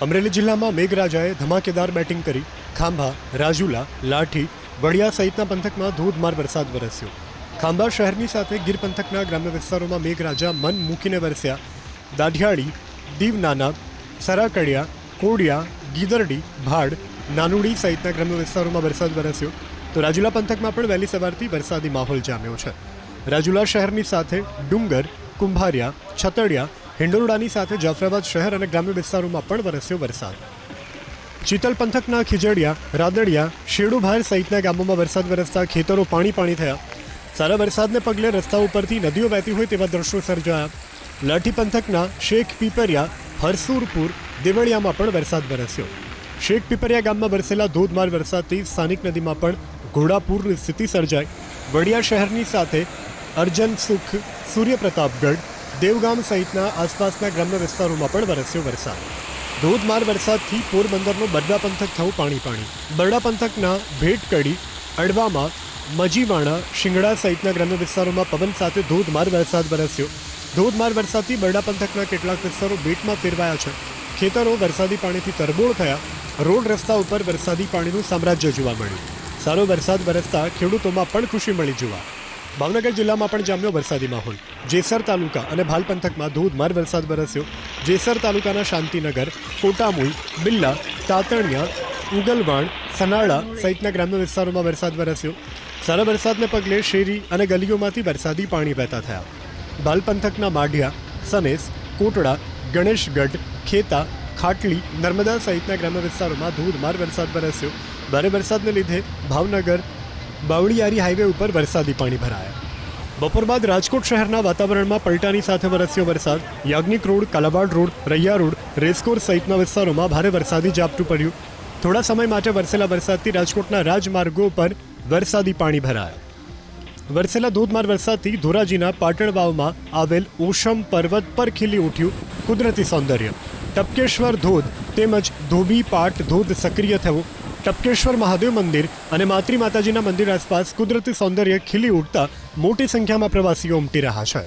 અમરેલી જિલ્લામાં મેઘરાજાએ ધમાકેદાર બેટિંગ કરી ખાંભા, રાજુલા, લાઠી, વડિયા સહિતના પંથકમાં ધોધમાર વરસાદ વરસ્યો. ખાંભા શહેરની સાથે ગીર પંથકના ગ્રામ્ય વિસ્તારોમાં મેઘરાજા મન મૂકીને વરસ્યા. દાઢિયાળી, દીવનાના, સરાકડિયા, કોડિયા, ગીદરડી, ભાડ, નાનુડી સહિતના ગ્રામ્ય વિસ્તારોમાં વરસાદ વરસ્યો. તો રાજુલા પંથકમાં પણ વહેલી સવારથી વરસાદી માહોલ જામ્યો છે. રાજુલા શહેરની સાથે ડુંગર, કુંભારિયા, છતડિયા, હિંડોરડાની સાથે જાફરાબાદ શહેર અને ગ્રામ્ય વિસ્તારોમાં પણ વરસ્યો વરસાદ. ચિતલ પંથકના ખીજડીયા, રાદડિયા, શેડુભાર સહિતના ગામોમાં વરસાદ વરસતા ખેતરો પાણી થયા. સારા વરસાદને પગલે રસ્તા ઉપરથી નદીઓ વહેતી હોય તેવા દ્રશ્યો સર્જાયા. લાઠી પંથકના શેખ પીપરિયા, હરસુરપુર, દેવળિયામાં પણ વરસાદ વરસ્યો. શેખ પીપરિયા ગામમાં વરસેલા ધોધમાર વરસાદથી સ્થાનિક નદીમાં પણ ઘોડાપૂરની સ્થિતિ સર્જાઈ. વડિયા શહેરની સાથે અર્જન સુખ, સૂર્યપ્રતાપગઢ, દેવગામ સહિતના આસપાસના ગ્રામ્ય વિસ્તારોમાં પણ વરસ્યો વરસાદ. ધોધમાર વરસાદથી પોરબંદરનો બરડા પંથક થયું પાણી. બરડા પંથકના ભેટકડી, અડવામાં, મજીવાણા, શિંગડા સહિતના ગ્રામ્ય વિસ્તારોમાં પવન સાથે ધોધમાર વરસાદ વરસ્યો. ધોધમાર વરસાદથી બરડા પંથકના કેટલાક વિસ્તારો બેટમાં ફેરવાયા છે. ખેતરો વરસાદી પાણીથી તરબોળ થયા. રોડ રસ્તા ઉપર વરસાદી પાણીનું સામ્રાજ્ય જોવા મળ્યું. સારો વરસાદ વરસતા ખેડૂતોમાં પણ ખુશી મળી જોવા. ભાવનગર જિલ્લામાં પણ જામ્યો વરસાદી માહોલ. જેસર તાલુકા અને ભાલ પંથકમાં ધોધમાર વરસાદ વરસ્યો. જેસર તાલુકાના શાંતિનગર, કોટામુઈ, બિલ્લા, તાતણિયા, ઉગલવાણ, સનાળા સહિતના ગ્રામ્ય વિસ્તારોમાં વરસાદ વરસ્યો. સારા વરસાદને પગલે શેરી અને ગલીઓમાંથી વરસાદી પાણી વહેતા થયા. ભાલ પંથકના માઢિયા, સનેસ, કોટડા, ગણેશગઢ, ખેતા, ખાટલી, નર્મદા સહિતના ગ્રામ્ય વિસ્તારોમાં ધોધમાર વરસાદ વરસ્યો. ભારે વરસાદને લીધે ભાવનગર બાવળિયારી હાઈવે ઉપર વરસાદી પાણી ભરાયા. બપોર બાદ રાજકોટ શહેરના વાતાવરણમાં પલટાની સાથે વરસ્યો વરસાદ. Yagnik road, Kalawad road, Raiya road, racecourse સહિતના વિસ્તારોમાં ભારે વરસાદી ઝાપટું પડ્યું. થોડા સમય માટે વરસેલા વરસાદથી રાજકોટના રાજમાર્ગો પર વરસાદી પાણી ભરાયા. વરસેલા ધોધમાર વરસાદથી ધોરાજીના પાટણ વાવમાં આવેલ ઓશમ પર્વત પર ખીલી ઉઠ્યું કુદરતી સૌંદર્ય. ટપકેશ્વર ધોધ તેમજ ધોબી પાટ ધોધ સક્રિય થયો. ટપકેશ્વર મહાદેવ મંદિર અને માતૃ માતાજીના મંદિર આસપાસ કુદરતી સૌંદર્ય ખીલી ઉઠતા મોટી સંખ્યામાં પ્રવાસીઓ ઉમટી રહ્યા છે.